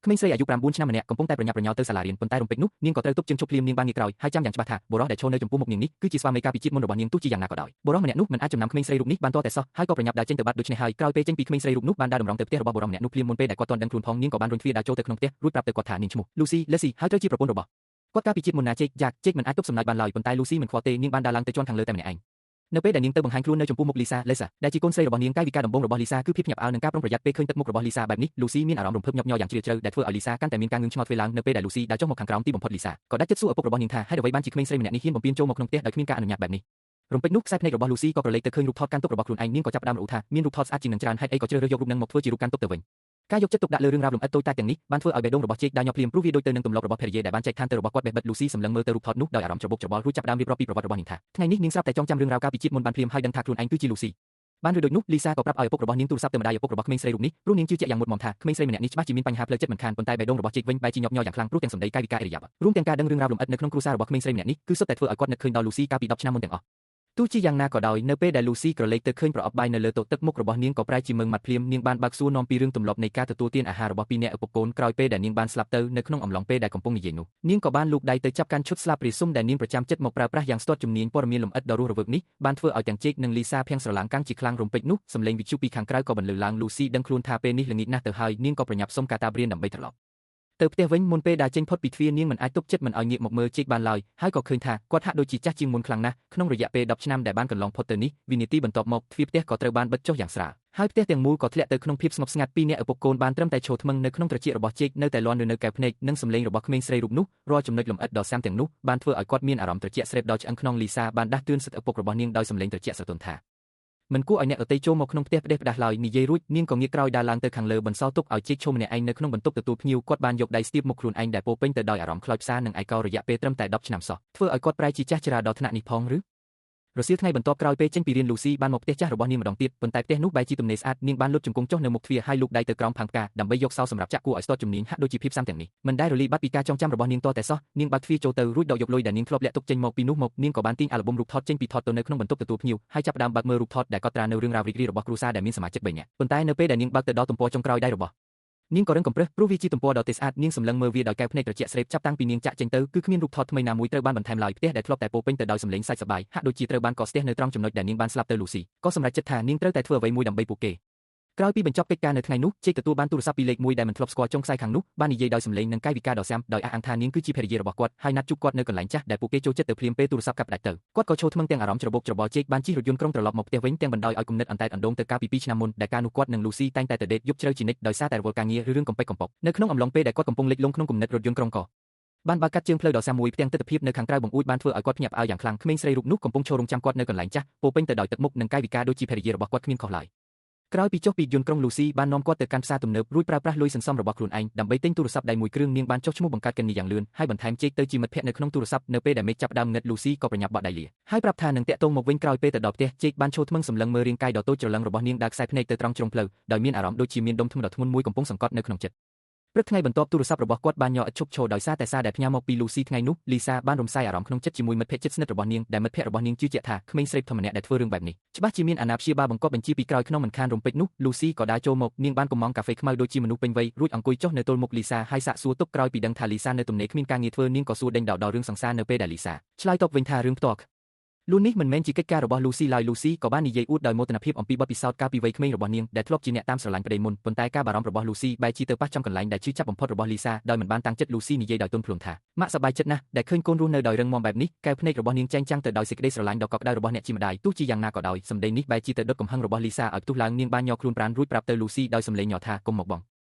ក្មេងស្រីអាយុ9ឆ្នាំម្នាក់កំពុងតែប្រញាប់ប្រញាល់ទៅសាលារៀនប៉ុន្តែរំពេចនោះនាងក៏ត្រូវទប់ជើងឈប់ភ្លាមនាងបានងាកក្រោយហើយចាំយ៉ាងច្បាស់ថាបុរសដែលឈរនៅចំពោះមុខនាងនេះគឺជាស្វាមីកាពីជាតិមុនរបស់នាងទោះជាយ៉ាងណាក៏ដោយបុរសម្នាក់នោះមិនអាចចំណាំក្មេងស្រីរូបនេះបានទាល់តែសោះហើយក៏ប្រញាប់ដើរចេញទៅបាត់ដូច្នេះហើយក្រោយពេលចេញពីក្មេងស្រីរូបនោះបានដើរតម្រង់ទៅផ្ទះរបស់បុរសម្នាក់នោះភ្លាមមុនពេលដែលគាត់ទាន់ដឹងខ្លួនផងនាងក៏បានរុញទ្វារដើរចូលទៅក្នុងផ្ទះរួចប្រាប់ទៅគាត់ថានាងឈ្មោះ Lucy Leslie ហើយត្រូវជាប្រពន្ធរបស់គាត់កាពីជាតិមុនណាចេកមិនអាចទប់សំណាច់បានឡើយប៉ុន្តែ Lucy មិនខ្វល់ទេនាងបានដើរឡើងទៅជាន់ខាងលើតែម្នាក់ឯងនៅពេលដែលនាងទៅបង្ហាញខ្លួននៅចំពោះមុខ Lisa ដែលជាកូនស្រីរបស់នាងកាយវិការដំបូងរបស់ Lisa គឺភាពភ្ញាក់ផ្អើលនិងការប្រុងប្រយ័ត្នពេលឃើញទឹកមុខរបស់ Lisa បែបនេះ Lucy មានអារម្មណ៍រំភើបញាប់ញ័រយ៉ាងជ្រាលជ្រៅដែលធ្វើឲ្យ Lisa កាន់តែមានការងឿងឆ្ងល់ទ្វេឡើងនៅពេលដែល Lucy ដើរចុះមកខាងក្រោមទីបំផុត Lisa ក៏ដាច់ចិត្តសួរឪពុករបស់នាងថាហេតុអ្វីបានជាក្មេងស្រីម្នាក់នេះហ៊ានបំពានចូលមកក្នុងផ្ទះដោយគ្មានការអនុញ្ញាតបែបនេះរំពេចនោះខ្សែភ្នែករបស់ Lucy ក៏ប្រឡេកទៅឃើញរូបថតកាន់ទុករបស់ខ្លួនឯងនាងក៏ចាប់ផ្ដើមរអ៊ូថាមានរូបថតស្អាតជាងនឹងច្រើនហេតុអីក៏ជ្រើសរើសយករូបនឹងមកធ្វើជារូបកាន់ទុកទៅវិញការយកចិត្តទុកដាក់លើរឿងរ៉ាវលម្អិតតូចតាចទាំងនេះបានធ្វើឲ្យបេះដូងរបស់ចេកដើរញាប់ភ្លាមព្រោះវាដូចទៅនឹងទម្លាប់របស់ភរិយាដែលបានចែកឋានទៅរបស់គាត់បេះបិទ Lucy សម្លឹងមើលទៅរូបថតនោះដោយអារម្មណ៍ច្របូកច្របល់រួចចាប់ផ្ដើមរៀបរាប់ពីប្រវត្តិរបស់នាងថាថ្ងៃនេះនាងស្រាប់តែចងចាំរឿងរ៉ាវកាលពីជាតិមុនបានភ្លាមហើយដឹងថាខ្លួនឯងគឺជា Lucy បានឬដូចនោះ Lisa ក៏ប្រាប់ឲ្យឪពុករបស់នាងទូរស័ព្ទទៅម្ដាយឪពុករបស់ក្មេងស្រីរូបនេះព្រោះនាងជឿជាក់យ៉ាងមុតមមថាក្មេងស្រីម្នាក់នេះច្បាស់ជាមានបញ្ហាផ្លូវចិត្តមិនខានប៉ុន្តែបេះដូងរបស់ចេកវិញបែរជាញាប់ញ័រយ៉ាងខ្លាំងព្រោះទាំងសម្ដីកាយវិការឥរិយាបថរួមទាំងការដឹងរឿងរ៉ាវលម្អិតនៅក្នុងគ្រួសាររបស់ក្មេងស្រីម្នាក់នេះគឺសុទ្ធតែធ្វើឲ្យគាត់នឹកឃើញដល់ Lucy កាលពី10ឆ្នាំមុនទាំងអស់ទោះជាយ៉ាងណាក៏ដោយនៅពេលដែល Lucy ក្រឡេកទៅឃើញប្រអប់បាយនៅលើតុទឹកមុខរបស់នាងក៏ប្រែជាមើងម៉ាត់ភ្លាមនាងបានបើកសួរនាំពីរឿងទម្លាប់នៃការទទួលទានអាហាររបស់ពីរនាក់ឪពុកកូនក្រោយពេលដែលនាងបានស្លាប់ទៅនៅក្នុងអំឡុងពេលដែលកំពុងនិយាយនោះនាងក៏បានលូកដៃទៅចាប់កាន់ឈុតស្លាបព្រាស៊ុំដែលនាងប្រចាំចិត្តមកប្រើប្រាស់យ៉ាងស្ទាត់ជំនាញព័ត៌មានលម្អិតដ៏រស់រវើកនេះបានធ្វើឲ្យទាំងចេកនិង Lisa ភាំងស្រឡាំងកាំងជាខ្លាំងរំពេចនោះសម្លេងវិទ្យុពីខាងក្រៅក៏បន្លឺឡើង Lucy ដឹងខ្លួនថាពេលនេះល្ងាចណាស់ទៅហើយនាងក៏ប្រញាប់សុំកាតាបរៀនដើម្បីត្រឡប់ទៅផ្ទះវិញមុនពេលដើរចេញផុតពីទ្វារនាងមិនអាចទប់ចិត្តមិនឲ្យងាកមកមើលចេកបានឡើយហើយក៏ឃើញថាគាត់ហាក់ដូចជាចាស់ជាងមុនខ្លាំងណាស់ក្នុងរយៈពេល10ឆ្នាំដែលបានកន្លងផុតទៅនេះវិនាទីបន្ទាប់មកទ្វារផ្ទះក៏ត្រូវបានបិទចុះយ៉ាងស្រាលហើយផ្ទះទាំងមូលក៏ធ្លាក់ទៅក្នុងភាពស្ងប់ស្ងាត់ពីរនាក់ឪពុកកូនបានត្រឹមតែឈរថ្មឹងនៅក្នុងត្រចៀករបស់ចេកនៅតែលាន់នៅកែវភ្នែកនិងសម្លេងរបស់ក្មេងស្រីរូបនោះរាល់ចំណុចលម្អិតដ៏សាំទាំងនោះបានធ្វើឲ្យគាត់មានអារម្មណ៍ត្រជាក់ស្រេបដល់ឆ្អឹងខ្នង Lisa បានដាស់តឿនសិទ្ធិឪពុករបស់នាងដោយសម្លេងត្រជាក់ស្រទន់ថាមិនគួរឲ្យអ្នកដទៃចូលមកក្នុងផ្ទះផ្ដេសផ្ដាស់ឡើយនិយាយរួចនាងក៏ងាកក្រោយដើរឡើងទៅខាងលើបន្សល់ទុកឲ្យចេកឈរម្នាក់ឯងនៅក្នុងបន្ទប់ទទួលភ្ញៀវគាត់បានយកដៃស្ទាបមុខខ្លួនឯងដែលពោពេញទៅដោយអារម្មណ៍ខ្លោចផ្សានិងឯកោរយៈពេលត្រឹមតែ10ឆ្នាំសោះធ្វើឲ្យគាត់ប្រែជាចាស់ជរាដល់ថ្នាក់នេះផងឬរសៀលថ្ងៃបន្ទាប់ក្រោយពេលចេញពីរៀន Lucy បានមកផ្ទះចាស់របស់នាងម្ដងទៀតប៉ុន្តែផ្ទះនោះបែរជាទំនេរស្អាតនាងបានលុតជង្គង់ចុះនៅមុខទ្វារហើយលូកដៃទៅក្រោមផាំងផ្កាដើម្បីយកសោសម្រាប់ចាក់គួរឲ្យស្ទាត់ជំនាញហាក់ដូចជាភាពសាំទាំងនេះមិនដែលរលាយបាត់ពីការចងចាំរបស់នាងតតែសោះនាងបើកទ្វារចូលទៅរួចដកយកលុយដែលនាងធ្លាប់លាក់ទុកចេញមកពីនោះមកនាងក៏បានទាញអាល់ប៊ុមរូបថតចេញពីថតទៅនៅក្នុងបន្ទប់ទទួលភ្ញៀវហើយចាប់ផ្ដើមបើកមើលរូបថតដែលកត់ត្រានៅរឿងរ៉ាវរីករាយរបស់គ្រួសារដែលមានសមាជិក3នាក់ប៉ុន្តែនៅពេលដែលនាងបើកទៅដល់ទំព័រចុងក្រោយដៃរបស់នាងក៏រឹងកំព្រឹសព្រោះវាជាទំព័រដ៏ទេស្អាតនាងសម្លឹងមើលវាដោយកែវភ្នែកត្រជាក់ស្រេបចាប់តាំងពីនាងចាក់ចេញទៅគឺគ្មានរូបថតថ្មីណាមួយត្រូវបានបន្ថែមឡើយផ្ទះដែលធ្លាប់តែពោពេញទៅដោយសម្លេងសាច់សប្បាយហាក់ដូចជាត្រូវបានកកស្ទះនៅត្រង់ចំណុចដែលនាងបានស្លាប់ទៅ Lucy ក៏សម្រេចចិត្តថានាងត្រូវតែធ្វើអ្វីមួយដើម្បីពួកគេក្រោយពីបញ្ចប់កិច្ចការនៅថ្ងៃនោះចេកទទួលបានទូរស័ព្ទពីលេខ1ដែលមិនធ្លាប់ស្គាល់ចុងខ្សែខាងនោះបាននិយាយដោយសម្លេងនិងកាយវិការដ៏សាំដោយអះអាងថានាងគឺជាភរិយារបស់គាត់ហើយណាត់ជួបគាត់នៅកន្លែងចាស់ដែលពួកគេចូលចិត្តទៅភ្លាមពេលទូរស័ព្ទកាប់ផ្ដាច់ទៅគាត់ក៏ឈរថ្មឹងទាំងអារម្មណ៍ច្របូកច្របល់ចេកបានជិះរថយន្តក្រុងត្រឡប់មកផ្ទះវិញទាំងបណ្ដោយឲ្យគំនិតអន្តែតអណ្ដូងទៅកាលពី2ឆ្នាំមុនដែលកាលនោះគាត់និង Lucy តែងតែទៅដេតយប់ជ្រៅជានិច្ចដោយសារតែរវល់ការងារឬរឿងកំពេចកំប៉ុកនៅក្នុងអំឡុងពេលដែលគាត់កំពុងលិចលង់ក្នុងគំនិតរថយន្តក្រុងក៏បានបើកកាត់ជើងផ្លូវដ៏សាមួយផ្ទាំងទិដ្ឋភាពនៅខាងក្រៅបង្អួចបានធ្វើឲ្យគាត់ភ្ញាក់ផ្អើលយ៉ាងខ្លាំងក្មេងស្រីរូបនោះកំពុងឈររងចាំគាត់នៅកន្លែងចាស់ពោពេញទៅដោយទឹកមុខនិងកាយវិការដូចជាភរិយារបស់គាត់គ្មានខុសឡើយក្រោយពីចុះពីយន្តក្រុង Lucy បាននាំគាត់ទៅកាន់ផ្សារទំនើបរួចប្រើប្រាស់លុយសន្សំរបស់ខ្លួនឯងដើម្បីទិញទូរស័ព្ទដៃមួយគ្រឿងនាងបានចុះឈ្មោះបង្កើតកិននីយ៉ាងលឿនហើយបន្ថែមចេកទៅជាមិត្តភ័ក្តិនៅក្នុងទូរស័ព្ទនៅពេលដែលមេឃចាប់ដើមងឹត Lucy ក៏ប្រញាប់បក់ដៃលាហើយប្រាប់ថានឹងតាក់ទងមកវិញក្រោយពេលទៅដល់ផ្ទះចេកបានឈរថ្មឹងសម្លឹងមើលរាងកាយដ៏តូចច្រឡឹងរបស់នាងដើរខ្សែភ្នែកទៅត្រង់ជ្រុងផ្លូវដោយមានអារម្មណ៍ដូចជាមានដុំធ្ងន់ដ៏ធ្ងន់មួយកំពុងសង្កត់នៅក្នុងចិត្តព្រឹកថ្ងៃបន្ទាប់ទូរស័ព្ទរបស់គាត់បានញ័រឥតឈប់ឈរដោយសារតែសារដែលផ្ញើមកពី Lucy ថ្ងៃនោះ Lisa បានរំសាយអារម្មណ៍ក្នុងចិត្តជាមួយមិត្តភ័ក្តិជិតស្និទ្ធរបស់នាងដែលមិត្តភ័ក្តិរបស់នាងជឿជាក់ថាក្មេងស្រីធម្មម្នាក់ដែលធ្វើរឿងបែបនេះច្បាស់ជាមានអាណាព្យាបាលបង្កប់បញ្ជាពីក្រោយខ្នងមិនខានរំពេចនោះ Lucy ក៏ដើរចូលមកនាងបានកំងកាហ្វេខ្មៅដូចជាមនុស្សពេញវ័យរួចអង្គុយចុះនៅទល់មុខ Lisa ហើយសាកសួរទុកក្រោយពីដឹងថា Lisa នៅទំនេរគ្មានការងារធ្វើនាងក៏សួរដេញដោលដល់រឿងសង្សារនៅពេលដែល Lisa ឆ្លើយតបវិញថារឿងផ្ទាល់លួននេះមិនមែនជាកិច្ចការរបស់ Lucy ឡើយ Lucy ក៏បាននិយាយអួតដោយមោទនភាពអំពីបទពិសោធន៍កាលពីវ័យក្មេងរបស់នាងដែលធ្លាប់ជាអ្នកតាមស្រឡាញ់ប្តីមុនប៉ុន្តែការបារម្ភរបស់ Lucy បែរជាទៅប៉ះចំកន្លែងដែលជឿចាប់បំផុតរបស់ Lisa ដោយមិនបានតាំងចិត្ត Lucy និយាយដោយទន់ភ្លន់ថាម៉ាក់សប្បាយចិត្តណាស់ដែលឃើញកូនរស់នៅដោយរឹងមាំបែបនេះកែវភ្នែករបស់នាងចែងចាំងទៅដោយសេចក្តីស្រឡាញ់ដ៏កក់ក្ដៅរបស់អ្នកជាម្ដាយទោះជាយ៉ាងណាក៏ដោយសម្ដីនេះបែរជាទៅដុតកំហឹងរបស់ Lisa ឲ្យផ្ទុះឡើងនាងបានញ័រខ្លួនប្រាណរួចប្រាប់ទៅ Lucy ដោយសម្លេងញ័រថាកុំមកបង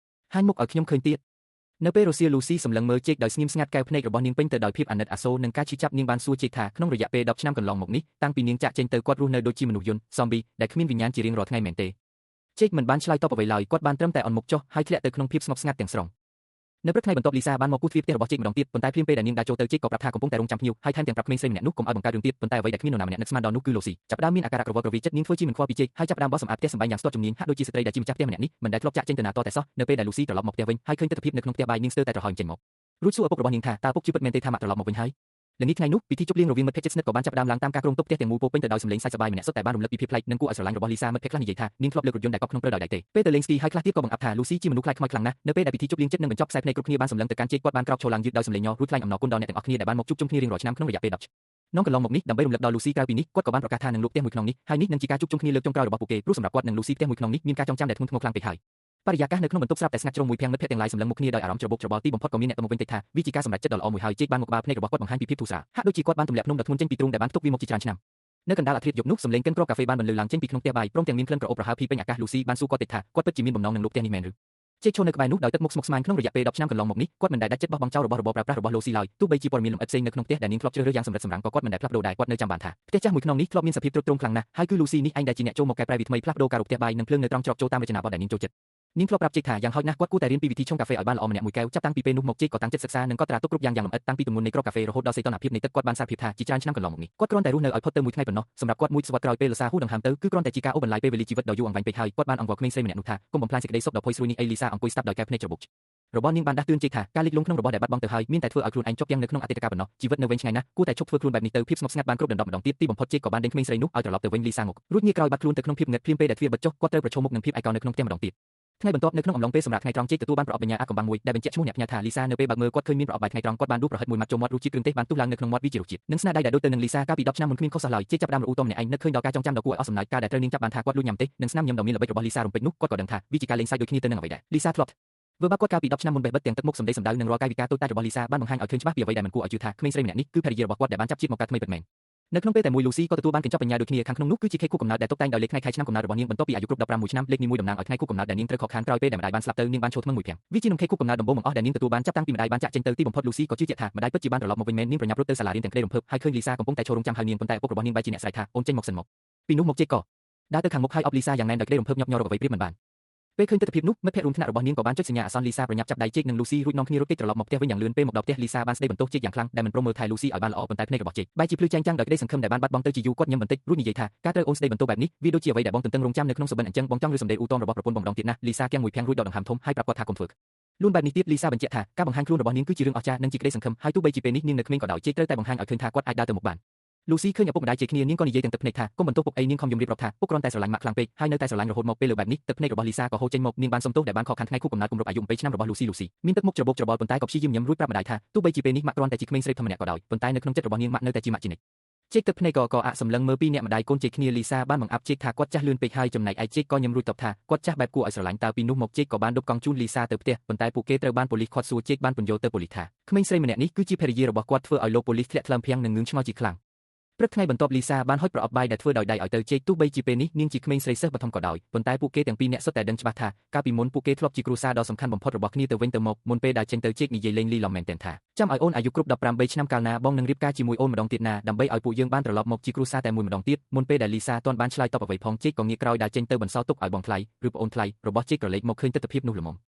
ហាញមុខឲ្យខ្ញុំឃើញទៀតនៅពេលរសៀល Lucy សម្លឹងមើលចេកដោយស្ងៀមស្ងាត់កែវភ្នែករបស់នាងពេញទៅដោយភាពអាណិតអាសូរនិងការឈឺចាប់នាងបានសួរចេកថាក្នុងរយៈពេល10ឆ្នាំកន្លងមកនេះតាំងពីនាងចាក់ចេញទៅគាត់រស់នៅដូចជាមនុស្សយន្ត zombie ដែលគ្មានវិញ្ញាណជារៀងរាល់ថ្ងៃមែនទេចេកមិនបានឆ្លើយតបអ្វីឡើយគាត់បានត្រឹមតែអន់មុខចុះហើយធ្លាក់ទៅក្នុងភាពស្ងប់ស្ងាត់ទាំងស្រុងនៅព្រឹកថ្ងៃបន្ទាប់ Lisa បានមកគូសទ្វារផ្ទះរបស់ចេកម្ដងទៀតប៉ុន្តែភ្លាមពេលដែលនាងដើរចូលទៅចេកក៏ប្រាប់ថាកំពុងតែរងចាំភ្ញៀវហើយថែមទាំងប្រាប់ក្មេងស្រីម្នាក់នោះកុំឲ្យបង្កើតរឿងទៀតប៉ុន្តែអ្វីដែលគ្មាននរណាម្នាក់នឹកស្មានដល់នោះគឺ Lucy ចាប់ផ្ដើមមានអាការៈក្រវល់ក្រវីចិត្តនាងធ្វើជាមិនខ្វល់ពីចេកហើយចាប់ផ្ដើមបោះសម្អាតផ្ទះសម្បែងយ៉ាងស្ទាត់ជំនាញហាក់ដូចជាស្ត្រីដែលជាម្ចាស់ផ្ទះម្នាក់នេះមិនដែលធ្លាប់ចាក់ចេញទៅណាតតែសោះនៅពេលដែល Lucy ត្រឡប់មកផ្ទះវិញហើយឃើញទិដ្ឋភាពនៅក្នុងផ្ទះបាយនាងស្ទើរតែត្រហោងចេញមករួចសួរឪពុករបស់នាងថាតើពុកជឿពិតមែនទេថាម៉ាក់ត្រឡប់មកវិញហើយ ល្ងាចថ្ងៃនោះពិធីជប់លៀងរវាងមិត្តភក្តិជិតស្និទ្ធក៏បានចាប់ផ្ដើមឡើងតាមការគ្រោងទុកផ្ទះទាំងមូលពោពេញទៅដោយសម្លេងសើចសប្បាយម្នាក់សុទ្ធតែបានរំលឹកពីភាពប្លែកនិងគួរឲ្យស្រឡាញ់របស់លីសាមិត្តភក្តិខ្លះនិយាយថានាងធ្លាប់លើករថយន្តដែលកប់ក្នុងព្រៃដោយដៃទេពេលទៅលេងស្គីហើយខ្លះទៀតក៏បង្អាប់ថាលូស៊ីជាមនុស្សខ្លាចខ្មោចខ្លាំងណាស់នៅពេលដែលពិធីជប់លៀងជិតនឹងបញ្ចប់ខ្សែភ្នែកគ្រប់គ្នាបានសម្លឹងទៅកាន់ជេកគាត់បានក្រោកឈរឡើងយឺតដោយសម្លេងញ័ររួចថ្លែងអំណរគុណដល់អ្នកទាំងអស់គ្នាដែលបានមកជួបជុំគ្នារៀងរាល់ឆ្នាំក្នុងរយៈពេល10នងកន្លងមកនេះដើម្បីរំលឹកដល់លូស៊ីក្រៅពីនេះគាត់ក៏បានប្រកាសថានឹងលក់ផ្ទះមួយក្នុងនេះហើយនេះនឹងជាការជួបជុំគ្នាលើកចុងក្រោយរបស់ពួកគេព្រោះសម្រាប់គាត់និងលូស៊ីផ្ទះមួយក្នុងនេះមានការចងចាំដែលធ្ងន់ធ្ងរខ្លាំងពេកហើយបរិយាកាសនៅក្នុងបន្ទប់ស្រាប់តែស្ងាត់ជ្រុំមួយភាំងមិត្តភក្តិទាំងឡាយសម្លឹងមុខគ្នាដោយអារម្មណ៍ច្របូកច្របល់ទីបំផុតក៏មានអ្នកទៅមកវិញតិចថាវាជាការសម្រេចចិត្តដ៏ល្អមួយហើយជេកបានមកក្បាលភ្នែករបស់គាត់បង្ហាញពីភាពធូរស្រាលហាក់ដូចជាគាត់បានទម្លាក់ភ្នំដ៏ធ្ងន់ចេញពីទ្រូងដែលបានផ្ទុកវាមកជាច្រើនឆ្នាំនៅកណ្ដាលអធ្រាត្រយប់នោះសម្លេងកិនគ្រាប់កាហ្វេបានបន្លឺឡើងចេញពីក្នុងផ្ទះបាយព្រមទាំងមានក្លិនក្រអូបប្រហើរភីពេញអាកាសលូស៊ីបានសួរគាត់តិចថាគាត់ពិតជាមានបំណងនឹងលក់ផ្ទះនេះមែនឬជេកឈរនៅក្បែរនោះដោយទឹកមុខស្មុគស្មាញក្នុងរយៈពេល10ឆ្នាំកន្លងមកនេះគាត់មិនដែលដាច់ចិត្តបោះបង់ចោលរបស់របរប្រើប្រាស់របស់លូស៊ីឡើយទោះបីជាព័ត៌មានលម្អិតផ្សេងនៅក្នុងផ្ទះដែលនាងធ្លាប់ជ្រើសរើសយ៉ាងសម្រិតសម្រាំងក៏គាត់មិនដែលផ្លាស់ប្ដូរដែរគាត់នៅចាំបានថាផ្ទះចាស់មួយខ្នងនេះធ្លាប់មានសភាពទ្រុឌទ្រោមខ្លាំងណាស់ហើយគឺលូស៊ីនេះឯងដែលជាអ្នកចូលមកកែប្រែវាថ្មីផ្លាស់ប្ដូរការរកផ្ទះបាយនិងភ្លើងនៅត្រង់ច្រកចូលតាមរចនាបថដែលនាងចូលចិត្តនាងធ្លាប់ប្រាប់ជេកថាយ៉ាងហោចណាស់គាត់គួរតែរៀនពីវិធីឆុងកាហ្វេឲ្យបានល្អម្នាក់មួយកែវចាប់តាំងពីពេលនោះមកជេកក៏តាំងចិត្តសិក្សានិងកត់ត្រាទុកគ្រប់យ៉ាងលម្អិតតាំងពីទម្ងន់នៃគ្រាប់កាហ្វេរហូតដល់សីតុណ្ហភាពនៃទឹកគាត់បានសារភាពថាជាច្រើនឆ្នាំកន្លងមកនេះគាត់គ្រាន់តែរស់នៅឲ្យផុតទៅមួយថ្ងៃប៉ុណ្ណោះសម្រាប់គាត់មួយសវត្សរ៍ក្រោយពេលលសាហួសដង្ហើមទៅគឺគ្រាន់តែជាការអូសបន្លាយពេលវេលាជីវិតដ៏យូរអង្វែងពេកហើយគាត់បានអង្វរក្មេងស្រីម្នាក់នោះថាកុំបំផ្លាញសេចក្តីសុខដ៏ផុយស្រួយនេះអីលីសាអង្គុយស្ដាប់ដោយកែភ្នែកច្របូករបស់នាងបានដាស់តឿនជេកថាការលិចលង់ក្នុងរបស់ដែលបាត់បង់ទៅហើយមានតែធ្វើឲ្យខ្លួនឯងជាប់យ៉ាងនៅក្នុងអតីតកាលប៉ុណ្ណោះជីវិតនៅវែងឆ្ងាយណាស់គួរតែឈប់ធ្វើខ្លួនបែបនេះទៅភាពស្ងប់ស្ងាត់បានគ្រប់ដណ្ដប់ម្ដងទៀតទីបំផុតជេកក៏បានដេញក្មេងស្រីនោះឲ្យត្រឡប់ទៅវិញលីសាងុករួចងាកក្រោយបាត់ខ្លួនទៅក្នុងភាពងឹតភ្លាមពេលដែលទ្វារបិទចុះគាត់ត្រូវប្រឈមមុខនឹងភាពឯកោនៅក្នុងផ្ទះម្ដងទៀតថ្ងៃបន្ទាប់នៅក្នុងអំឡុងពេលសម្រាប់ថ្ងៃត្រង់ជេកទទួលបានប្រអប់បញ្ញាអាកំបាំងមួយដែលបញ្ជាក់ឈ្មោះអ្នកផ្ញើថាលីសានៅពេលបើកមើលគាត់ឃើញមានប្រអប់បាយថ្ងៃត្រង់គាត់បានដួសប្រហិតមួយម៉ាត់ចូលមាត់រសជាតិគ្រឿងទេសបានទុះឡើងនៅក្នុងមាត់វាជារសជាតិនិងស្នាដៃដែលដូចទៅនឹងលីសាកាលពី10ឆ្នាំមុនគ្មានខុសសោះឡើយជេកចាប់ផ្ដើមរអ៊ូតម្នាក់ឯងនឹកឃើញដល់ការចងចាំដ៏គួរឲ្យអស់សំណើចការដែលត្រូវនាងចាប់បានថាគាត់លួចញ៉ាំទេសនិងស្នាមញញឹមដ៏មានល្បិចរបស់លីសារំពេចនោះគាត់ក៏ដឹងថាវាជាការលេងសើចដូចគ្នាទៅនឹងអ្វីដែលលីសាធ្លាប់ធ្វើបាបគាត់កាលពី10ឆ្នាំមុនបេះបិទទាំងទឹកមុខសម្ដីសម្ដៅនិងរាល់កាយវិការតូចតាចរបស់លីសាបានបង្ហាញឲ្យឃើញច្បាស់ពីអ្វីដែលមិនគួរឲ្យជឿថាក្មេងស្រីម្នាក់នេះគឺភរិយារបស់គាត់ដែលបានចាប់ជាតិមកកើតថ្មីពិតមែននៅក្នុងពេលតែមួយលូស៊ីក៏ទទួលបានកញ្ចប់បញ្ញាដូចគ្នាខាងក្នុងនោះគឺជាខេកខួបកំណើតដែលតុបតែងដោយលេខថ្ងៃខែឆ្នាំកំណើតរបស់នាងបន្ទាប់ពីអាយុគ្រប់15ឆ្នាំលេខនេះមួយតំណាងឲ្យថ្ងៃខួបកំណើតដែលនាងត្រូវខកខានក្រោយពេលដែលម្ដាយបានស្លាប់ទៅនាងបានឈរថ្មឹងមួយភាំងវាជានំខេកខួបកំណើតដំបូងបង្អស់ដែលនាងទទួលបានចាប់តាំងពីម្ដាយបានចាក់ចេញទៅទីបំផុតលូស៊ីក៏ជឿជាក់ថាម្ដាយពិតជាបានត្រឡប់មកវិញមែននាងប្រញាប់រត់ទៅសាលារៀនទាំងក្តីរំភើបហើយឃើញលីសាកំពុងតែឈររង់ចាំហើយនាងប៉ុន្តែឪពុករបស់នាងបែរជាអ្នកស្រែកថាអូនចេញមកសិនមកពីនោះមកជេកក៏ដើរទៅខាងមុខហើយអបលីសាយ៉ាងណែនដោយក្តីរំភើបញាប់ញ័ររកអ្វីប្រៀបមិនបានពេលឃើញទិដ្ឋភាពនោះមិត្តភក្តិរួមថ្នាក់របស់នាងក៏បានចុចសញ្ញាអក្សរលីសាប្រញាប់ចាប់ដៃជេកនិងលូស៊ីរួចនាំគ្នារត់គេចត្រឡប់មកផ្ទះវិញយ៉ាងលឿនពេលមកដល់ផ្ទះលីសាបានស្ដីបន្ទោសជេកយ៉ាងខ្លាំងដែលមិនព្រមមើលថែលូស៊ីឲ្យបានល្អប៉ុន្តែភ្នែករបស់ជេកបែរជាភ្លឺចែងចាំងដោយក្តីសង្ឃឹមដែលបានបាត់បង់ទៅជាយូរគាត់ញឹមបន្តិចរួចនិយាយថាការត្រូវអូនស្ដីបន្ទោសបែបនេះវាដូចជាអ្វីដែលបងទន្ទឹងរង់ចាំនៅក្នុងសុបិនអញ្ចឹងបងចង់ឬសម្ដីអ៊ូតមរបស់ប្រពន្ធបងម្ដងទៀតណាលីសាទាំងមួយភាំងរួចដកដង្ហើមធំហើយប្រាប់គាត់ថាកុំធ្វើលួនបែបនេះទៀតលីសាបញ្ជាក់ថាការបង្ហាញខ្លួនរបស់នាងគឺជារឿងអស្ចារ្យនិងជាក្តីសង្ឃឹមហើយទោះបីជាពេលនេះនាងនៅក្មេងក៏ដោយជេកត្រូវតែបង្ហាញឲ្យឃើញថាគាត់អាចដើរទៅមុខបានលូស៊ីឃើញឪពុកម្ដាយជេកគ្នានាងក៏និយាយទាំងទឹកភ្នែកថាកុំបន្ទោសពុកអីនាងខំយំរៀបរាប់ថាពុកគ្រាន់តែស្រឡាញ់ម៉ាក់ខ្លាំងពេកហើយនៅតែស្រឡាញ់រហូតមកពេលលើបែបនេះទឹកភ្នែករបស់លីសាក៏ហូរចេញមកនាងបានសុំទោសដែលបានខកខានថ្ងៃខួបកំណើតគម្រប់អាយុ20ឆ្នាំរបស់លូស៊ីមានទឹកមុខច្របូកច្របល់ប៉ុន្តែក៏ព្យាយាមញឹមរួចប្រាប់ម្ដាយថាទោះបីជាពេលនេះម៉ាក់គ្រាន់តែជាក្មេងស្រីធម្មតាក៏ដោយប៉ុន្តែនៅក្នុងចិត្តរបស់នាងម៉ាក់នៅតែជាម៉ាក់ជានិច្ចជេកទឹកភ្នែកក៏អាក់សម្លឹងមើលពីអ្នកម្ដាយកូនជេកគ្នាលីសាបានបង្អាប់ជេកថាគាត់ចាស់លឿនពេកហើយចំណែកឯជេកក៏ញឹមរួចតបថាគាត់ចាស់បែបគួរឲ្យស្រឡាញ់តើពីនោះមកជេកក៏បានដប់កង់ជូនលីសាទៅផ្ទះប៉ុន្តែពួកគេត្រូវបានប៉ូលីសឃាត់សួរជេកបានពន្យល់ទៅប៉ូលីសថាក្មេងស្រីម្នាក់នេះគឺជាភរិយារបស់គាត់ធ្វើឲ្យលោកប៉ូលីសធ្លាក់ថ្លើមភាំងនិងងឿងឆ្ងល់ជាខ្លាំងព្រឹកថ្ងៃបន្ទាប់លីសាបានហុចប្រអប់បាយដែលធ្វើដោយដៃឲ្យទៅជេកទោះបីជាពេលនេះនាងជាក្មេងស្រីសិស្សបឋមក៏ដោយប៉ុន្តែពួកគេទាំងពីរនាក់សុទ្ធតែដឹងច្បាស់ថាកាលពីមុនពួកគេធ្លាប់ជាគ្រួសារដ៏សំខាន់បំផុតរបស់គ្នាទៅវិញទៅមកមុនពេលដែលចេញទៅជេកនិយាយលេងលីឡំមែនទែនថាចាំឲ្យអូនអាយុគ្រប់18ឆ្នាំកាលណាបងនឹងរៀបការជាមួយអូនម្ដងទៀតណាដើម្បីឲ្យពួកយើងបានត្រឡប់មកជាគ្រួសារតែមួយម្ដងទៀតមុនពេលដែលលីសាទាន់បានឆ្លើយតបអ្វីផងជេកក៏ងាកក្រោយដើរចេញទៅបន្សល់ទុកឲ្យបងថ្លៃឬប្អូនថ្លៃរបស់ជេកក្រឡេកមកឃើញទស្សនវិជ្ជានោះល្មម